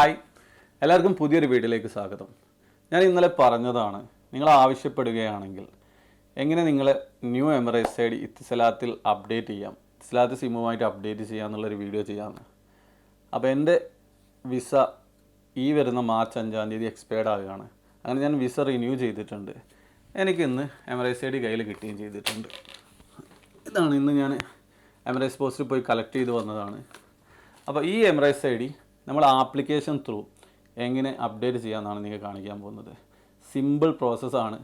Hi, എല്ലാവർക്കും പുതിയൊരു വീഡിയോയിലേക്ക് സ്വാഗതം. ഞാൻ ഇന്നലെ പറഞ്ഞതാണ്, നിങ്ങൾ ആവശ്യപ്പെടുകയാണെങ്കിൽ എങ്ങനെ നിങ്ങൾ ന്യൂ എമിറേറ്റ്സ് ഐഡി ഇത്തിസലാത്തിൽ അപ്ഡേറ്റ് ചെയ്യാം, ഇത്തിസലാത്ത് സിമ്മുമായിട്ട് അപ്ഡേറ്റ് ചെയ്യാമെന്നുള്ളൊരു വീഡിയോ ചെയ്യാമെന്ന്. അപ്പോൾ എൻ്റെ വിസ ഈ വരുന്ന മാർച്ച് 5-ാം തീയതി എക്സ്പയർഡ് ആവുകയാണ്. അങ്ങനെ ഞാൻ വിസ റിന്യൂ ചെയ്തിട്ടുണ്ട്. എനിക്കിന്ന് എമിറേറ്റ്സ് ഐഡി കയ്യിൽ കിട്ടുകയും ചെയ്തിട്ടുണ്ട്. ഇതാണ് ഇന്ന് ഞാൻ എമിറേറ്റ്സ് പോസ്റ്റിൽ പോയി കളക്ട് ചെയ്ത് വന്നതാണ്. അപ്പോൾ ഈ എമിറേറ്റ്സ് ഐഡി നമ്മൾ ആപ്ലിക്കേഷൻ ത്രൂ എങ്ങനെ അപ്ഡേറ്റ് ചെയ്യാമെന്നാണ് നിങ്ങൾക്ക് കാണിക്കാൻ പോകുന്നത്. സിമ്പിൾ പ്രോസസ്സാണ്.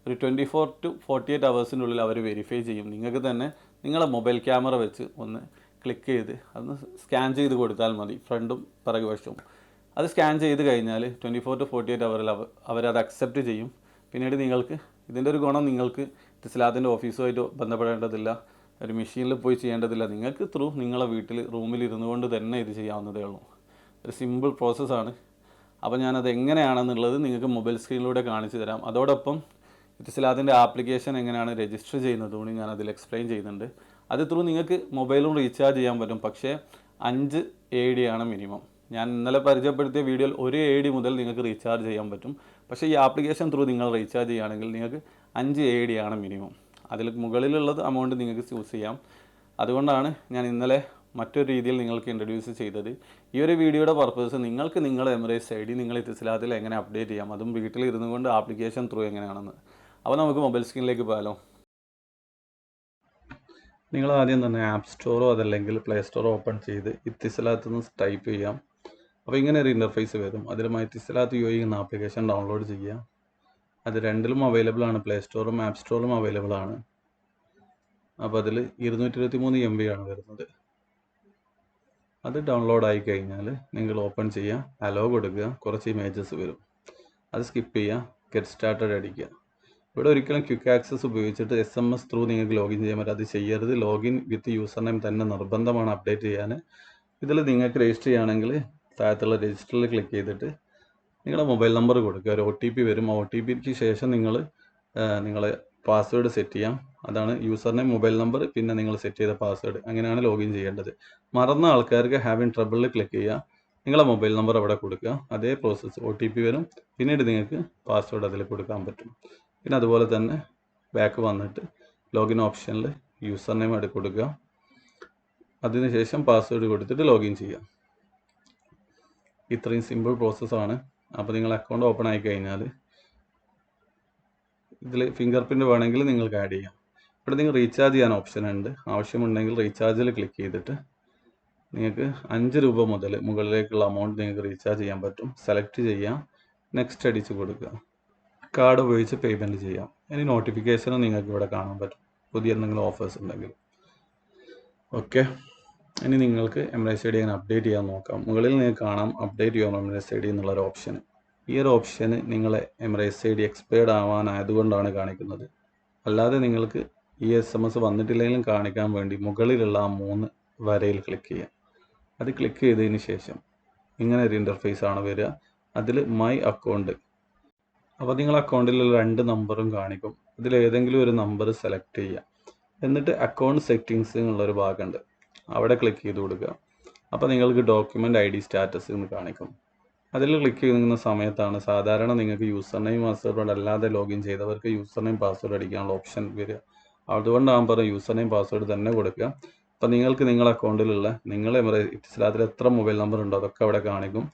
ഒരു 24 to 48 അവേഴ്സിനുള്ളിൽ അവർ വെരിഫൈ ചെയ്യും. നിങ്ങൾക്ക് തന്നെ നിങ്ങളെ മൊബൈൽ ക്യാമറ വെച്ച് ഒന്ന് ക്ലിക്ക് ചെയ്ത് അതൊന്ന് സ്കാൻ ചെയ്ത് കൊടുത്താൽ മതി, ഫ്രണ്ടും പിറകു വശവും. അത് സ്കാൻ ചെയ്ത് കഴിഞ്ഞാൽ 24 to 48 അവറിൽ അവരത് അക്സെപ്റ്റ് ചെയ്യും. പിന്നീട് നിങ്ങൾക്ക് ഇതിൻ്റെ ഒരു ഗുണം, നിങ്ങൾക്ക് ഇത്തിസലാത്തിൻ്റെ ഓഫീസുമായിട്ട് ബന്ധപ്പെടേണ്ടതില്ല, ഒരു മെഷീനിൽ പോയി ചെയ്യേണ്ടതില്ല. നിങ്ങൾക്ക് ത്രൂ നിങ്ങളെ വീട്ടിൽ റൂമിൽ ഇരുന്നു കൊണ്ട് തന്നെ ഇത് ചെയ്യാവുന്നതേ ഉള്ളൂ. ഒരു സിമ്പിൾ പ്രോസസ്സാണ്. അപ്പോൾ ഞാനത് എങ്ങനെയാണെന്നുള്ളത് നിങ്ങൾക്ക് മൊബൈൽ സ്ക്രീനിലൂടെ കാണിച്ചു തരാം. അതോടൊപ്പം ഇത്തിസലാത്തിൻ്റെ ആപ്ലിക്കേഷൻ എങ്ങനെയാണ് രജിസ്റ്റർ ചെയ്യുന്നത് കൂടി ഞാൻ അതിൽ എക്സ്പ്ലെയിൻ ചെയ്യുന്നുണ്ട്. അത് ത്രൂ നിങ്ങൾക്ക് മൊബൈലും റീചാർജ് ചെയ്യാൻ പറ്റും. പക്ഷേ 5 AD ആണ് മിനിമം. ഞാൻ ഇന്നലെ പരിചയപ്പെടുത്തിയ വീഡിയോയിൽ 1 AD മുതൽ നിങ്ങൾക്ക് റീചാർജ് ചെയ്യാൻ പറ്റും. പക്ഷേ ഈ ആപ്ലിക്കേഷൻ ത്രൂ നിങ്ങൾ റീചാർജ് ചെയ്യുകയാണെങ്കിൽ നിങ്ങൾക്ക് 5 AD ആണ് മിനിമം. അതിൽ മുകളിലുള്ളത് അമൗണ്ട് നിങ്ങൾക്ക് ചൂസ് ചെയ്യാം. അതുകൊണ്ടാണ് ഞാൻ ഇന്നലെ മറ്റൊരു രീതിയിൽ നിങ്ങൾക്ക് ഇൻട്രൊഡ്യൂസ് ചെയ്തത്. ഈ ഒരു വീഡിയോയുടെ പർപ്പസ് നിങ്ങൾക്ക് നിങ്ങളുടെ എമിറേറ്റ്സ് ഐഡി നിങ്ങൾ ഇത്തിസലാത്തിൽ എങ്ങനെ അപ്ഡേറ്റ് ചെയ്യാം, അതും വീട്ടിൽ ഇരുന്നു കൊണ്ട് ആപ്ലിക്കേഷൻ ത്രൂ എങ്ങനെയാണെന്ന്. അപ്പോൾ നമുക്ക് മൊബൈൽ സ്ക്രീനിലേക്ക് പോയാലോ. നിങ്ങൾ ആദ്യം തന്നെ ആപ്പ് സ്റ്റോറോ അതല്ലെങ്കിൽ പ്ലേ സ്റ്റോറോ ഓപ്പൺ ചെയ്ത് ഇത്തിസലാത്ത് നിന്ന് ടൈപ്പ് ചെയ്യാം. അപ്പോൾ ഇങ്ങനെ ഒരു ഇൻ്റർഫേസ് വരും. അതിൽ ഇത്തിസലാത്ത് UAE എന്ന ആപ്ലിക്കേഷൻ ഡൗൺലോഡ് ചെയ്യുക. അത് രണ്ടിലും അവൈലബിൾ ആണ്, പ്ലേ സ്റ്റോറും ആപ്പ് സ്റ്റോറും അവൈലബിൾ ആണ്. അപ്പോൾ അതിൽ 223 MB ആണ് വരുന്നത്. അത് ഡൗൺലോഡ് ആയി കഴിഞ്ഞാൽ നിങ്ങൾ ഓപ്പൺ ചെയ്യുക, അലോ കൊടുക്കുക, കുറച്ച് ഇമേജസ് വരും. അത് സ്കിപ്പ് ചെയ്യുക, ഗെറ്റ് സ്റ്റാർട്ടഡ് അടിക്കുക. ഇവിടെ ഒരിക്കലും ക്വിക്ക് ആക്സസ് ഉപയോഗിച്ചിട്ട് SMS ത്രൂ നിങ്ങൾക്ക് ലോഗിൻ ചെയ്യാൻ പറ്റും. അത് ചെയ്യരുത്. ലോഗിൻ വിത്ത് യൂസർ നെയിം തന്നെ നിർബന്ധമാണ് അപ്ഡേറ്റ് ചെയ്യാൻ. ഇതിൽ നിങ്ങൾക്ക് രജിസ്റ്റർ ചെയ്യുകയാണെങ്കിൽ താഴത്തുള്ള രജിസ്റ്ററിൽ ക്ലിക്ക് ചെയ്തിട്ട് നിങ്ങളുടെ മൊബൈൽ നമ്പർ കൊടുക്കുക. ഒരു OTP വരും. ആ OTPക്ക് ശേഷം നിങ്ങളെ പാസ്വേഡ് സെറ്റ് ചെയ്യാം. അതാണ് യൂസർ നെയിം, മൊബൈൽ നമ്പർ, പിന്നെ നിങ്ങൾ സെറ്റ് ചെയ്ത പാസ്വേഡ്. അങ്ങനെയാണ് ലോഗിൻ ചെയ്യേണ്ടത്. മറന്ന ആൾക്കാർക്ക് ഹാവിൻ ട്രബിളിൽ ക്ലിക്ക് ചെയ്യുക, നിങ്ങളെ മൊബൈൽ നമ്പർ അവിടെ കൊടുക്കുക. അതേ പ്രോസസ്സ്, OTP വരും. പിന്നീട് നിങ്ങൾക്ക് പാസ്വേഡ് അതിൽ കൊടുക്കാൻ പറ്റും. പിന്നെ അതുപോലെ തന്നെ ബാക്ക് വന്നിട്ട് ലോഗിൻ ഓപ്ഷനിൽ യൂസർ നെയിം അവിടെ കൊടുക്കുക. അതിനുശേഷം പാസ്വേഡ് കൊടുത്തിട്ട് ലോഗിൻ ചെയ്യുക. ഇത്രയും സിമ്പിൾ പ്രോസസ്സാണ്. അപ്പോൾ നിങ്ങൾ അക്കൗണ്ട് ഓപ്പൺ ആയി കഴിഞ്ഞാൽ ഇതിൽ ഫിംഗർ പ്രിൻറ്റ് വേണമെങ്കിൽ നിങ്ങൾക്ക് ആഡ് ചെയ്യാം. ഇവിടെ നിങ്ങൾ റീചാർജ് ചെയ്യാൻ ഓപ്ഷൻ ഉണ്ട്. ആവശ്യമുണ്ടെങ്കിൽ റീചാർജിൽ ക്ലിക്ക് ചെയ്തിട്ട് നിങ്ങൾക്ക് 5 രൂപ മുതൽ മുകളിലേക്കുള്ള എമൗണ്ട് നിങ്ങൾക്ക് റീചാർജ് ചെയ്യാൻ പറ്റും. സെലക്ട് ചെയ്യാം, നെക്സ്റ്റ് അടിച്ച് കൊടുക്കുക. കാർഡ് ഉപയോഗിച്ച് പേയ്മെൻറ്റ് ചെയ്യാം. ഇനി നോട്ടിഫിക്കേഷനും നിങ്ങൾക്ക് ഇവിടെ കാണാൻ പറ്റും, പുതിയ എന്തെങ്കിലും ഓഫേഴ്സ് ഉണ്ടെങ്കിൽ. ഓക്കെ, ഇനി നിങ്ങൾക്ക് എമിറേറ്റ്സ് ഐഡി എങ്ങനെ അപ്ഡേറ്റ് ചെയ്യാൻ നോക്കാം. മുകളിൽ നിങ്ങൾക്ക് കാണാം അപ്ഡേറ്റ് യുവർ എമിറേറ്റ്സ് ഐഡി എന്നുള്ളൊരു ഓപ്ഷൻ. ഈ ഒരു ഓപ്ഷന് നിങ്ങളെ എമിറേറ്റ്സ് ഐഡി എക്സ്പയർഡ് ആവാനായതുകൊണ്ടാണ് കാണിക്കുന്നത്. അല്ലാതെ നിങ്ങൾക്ക് ഈ SMS വന്നിട്ടില്ലെങ്കിലും കാണിക്കാൻ വേണ്ടി മുകളിലുള്ള ആ 3 വരയിൽ ക്ലിക്ക് ചെയ്യാം. അത് ക്ലിക്ക് ചെയ്തതിന് ശേഷം ഇങ്ങനെ ഒരു ഇൻ്റർഫേസ് ആണ് വരിക. അതിൽ മൈ അക്കൗണ്ട്, അപ്പോൾ നിങ്ങൾ അക്കൗണ്ടിലുള്ള 2 നമ്പറും കാണിക്കും. അതിൽ ഏതെങ്കിലും ഒരു നമ്പർ സെലക്ട് ചെയ്യുക. എന്നിട്ട് അക്കൗണ്ട് സെറ്റിങ്സ് എന്നുള്ളൊരു ഭാഗമുണ്ട്, അവിടെ ക്ലിക്ക് ചെയ്ത് കൊടുക്കുക. അപ്പോൾ നിങ്ങൾക്ക് ഡോക്യുമെൻ്റ് ID സ്റ്റാറ്റസ് എന്ന് കാണിക്കും. അതിൽ ക്ലിക്ക് ചെയ്യുന്ന സമയത്താണ് സാധാരണ നിങ്ങൾക്ക് യൂസർ നെയിം പാസ്വേഡ് അല്ലാതെ ലോഗിൻ ചെയ്തവർക്ക് യൂസർ നെയിം പാസ്വേഡ് അടിക്കാനുള്ള ഓപ്ഷൻ വരിക. അതുകൊണ്ടാണ് പറയുക യൂസർ നെയിം പാസ്വേഡ് തന്നെ കൊടുക്കുക. അപ്പോൾ നിങ്ങൾക്ക് നിങ്ങളുടെ അക്കൗണ്ടിലുള്ള നിങ്ങളെ ഇത്തിസലാത്തിൽ എത്ര മൊബൈൽ നമ്പർ ഉണ്ടോ അതൊക്കെ അവിടെ കാണിക്കും.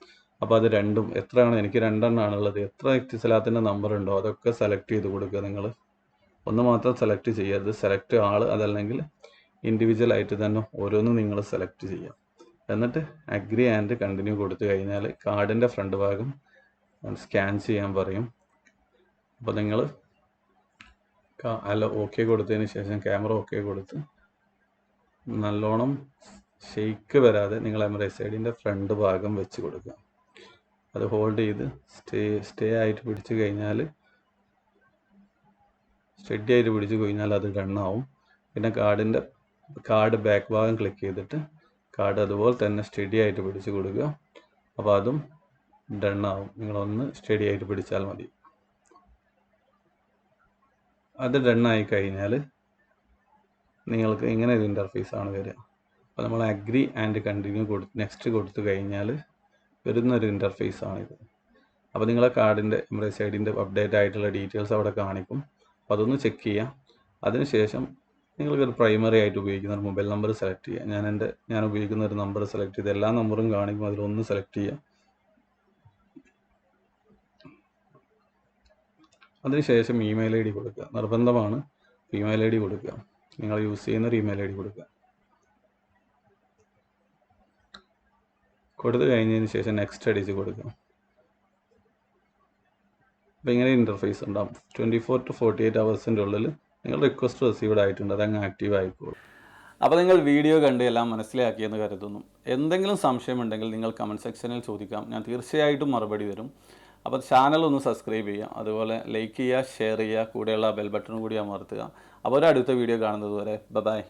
അപ്പോൾ അത് രണ്ടും എത്രയാണ്, എനിക്ക് 2 എണ്ണമാണുള്ളത്, എത്ര ഇത്തിസലാത്തിൻ്റെ നമ്പർ ഉണ്ടോ അതൊക്കെ സെലക്ട് ചെയ്ത് കൊടുക്കുക. നിങ്ങൾ ഒന്ന് മാത്രം സെലക്ട് ചെയ്യരുത്. സെലക്ട് ആൾ, അതല്ലെങ്കിൽ ഇൻഡിവിജ്വൽ ആയിട്ട് തന്നെ ഓരോന്നും നിങ്ങൾ സെലക്ട് ചെയ്യുക. എന്നിട്ട് അഗ്രി ആൻഡ് കണ്ടിന്യൂ കൊടുത്തു കഴിഞ്ഞാൽ കാർഡിൻ്റെ ഫ്രണ്ട് ഭാഗം സ്കാൻ ചെയ്യാൻ പറയും. അപ്പോൾ നിങ്ങൾ ഓക്കെ കൊടുത്തതിന് ശേഷം ക്യാമറ ഓക്കെ കൊടുത്ത് നല്ലോണം ഷെയ്ക്ക് വരാതെ നിങ്ങൾ എമിറേറ്റ്സ് ഐഡിൻ്റെ ഫ്രണ്ട് ഭാഗം വെച്ച് കൊടുക്കുക. അത് ഹോൾഡ് ചെയ്ത് സ്റ്റേ ആയിട്ട് പിടിച്ചു കഴിഞ്ഞാൽ, സ്റ്റഡി ആയിട്ട് പിടിച്ചു കഴിഞ്ഞാൽ അത് ഡണ്ണാവും. പിന്നെ കാർഡ് ബാക്ക് ഭാഗം ക്ലിക്ക് ചെയ്തിട്ട് കാർഡ് അതുപോലെ തന്നെ സ്റ്റഡി ആയിട്ട് പിടിച്ച് കൊടുക്കുക. അപ്പോൾ അതും ഡണ്ണാവും. നിങ്ങളൊന്ന് സ്റ്റഡി ആയിട്ട് പിടിച്ചാൽ മതി. അത് ഡണ്ണായി കഴിഞ്ഞാൽ നിങ്ങൾക്ക് ഇങ്ങനെ ഒരു ഇൻ്റർഫേസ് ആണ് വരിക. അപ്പോൾ നമ്മൾ അഗ്രി ആൻഡ് കണ്ടിന്യൂ നെക്സ്റ്റ് കൊടുത്തു കഴിഞ്ഞാൽ വരുന്നൊരു ഇൻ്റർഫേസ് ആണിത്. അപ്പോൾ നിങ്ങളെ കാർഡിൻ്റെ എമിറേറ്റ്സ് ഐഡിൻ്റെ അപ്ഡേറ്റ് ആയിട്ടുള്ള ഡീറ്റെയിൽസ് അവിടെ കാണിക്കും. അപ്പോൾ അതൊന്ന് ചെക്ക് ചെയ്യുക. അതിനുശേഷം നിങ്ങൾക്കൊരു പ്രൈമറി ആയിട്ട് ഉപയോഗിക്കുന്ന ഒരു മൊബൈൽ നമ്പർ സെലക്ട് ചെയ്യുക. ഞാൻ ഉപയോഗിക്കുന്ന ഒരു നമ്പർ സെലക്ട് ചെയ്ത് എല്ലാ നമ്പറും കാണിക്കും, അതിലൊന്ന് സെലക്ട് ചെയ്യുക. അതിനുശേഷം ഇമെയിൽ ഐ ഡി കൊടുക്കുക. നിർബന്ധമാണ് ഇമെയിൽ ഐ ഡി കൊടുക്കുക. നിങ്ങൾ യൂസ് ചെയ്യുന്ന ഒരു ഇമെയിൽ ഐ ഡി കൊടുക്കുക. കൊടുത്തു കഴിഞ്ഞതിന് ശേഷം നെക്സ്റ്റ് അടിച്ച് കൊടുക്കുക. അപ്പോൾ ഇങ്ങനെ ഇൻ്റർഫേസ് ഉണ്ടാകും. 24 to 48 hours ഉള്ളിൽ നിങ്ങൾ റിക്വസ്റ്റ് റിസീവ്ഡ് ആയിട്ടുണ്ട്, അതങ്ങ് ആക്റ്റീവ് ആയിക്കോളും. അപ്പോൾ നിങ്ങൾ വീഡിയോ കണ്ട് എല്ലാം മനസ്സിലാക്കിയെന്ന് കരുതുന്നു. എന്തെങ്കിലും സംശയമുണ്ടെങ്കിൽ നിങ്ങൾ കമൻറ്റ് സെക്ഷനിൽ ചോദിക്കാം, ഞാൻ തീർച്ചയായിട്ടും മറുപടി തരും. അപ്പോൾ ചാനൽ ഒന്ന് സബ്സ്ക്രൈബ് ചെയ്യുക, അതുപോലെ ലൈക്ക് ചെയ്യുക, ഷെയർ ചെയ്യുക, കൂടെയുള്ള ബെൽ ബട്ടൺ കൂടി അമർത്തുക. അപ്പോൾ ഒരു അടുത്ത വീഡിയോ കാണുന്നത് വരെ ബൈ.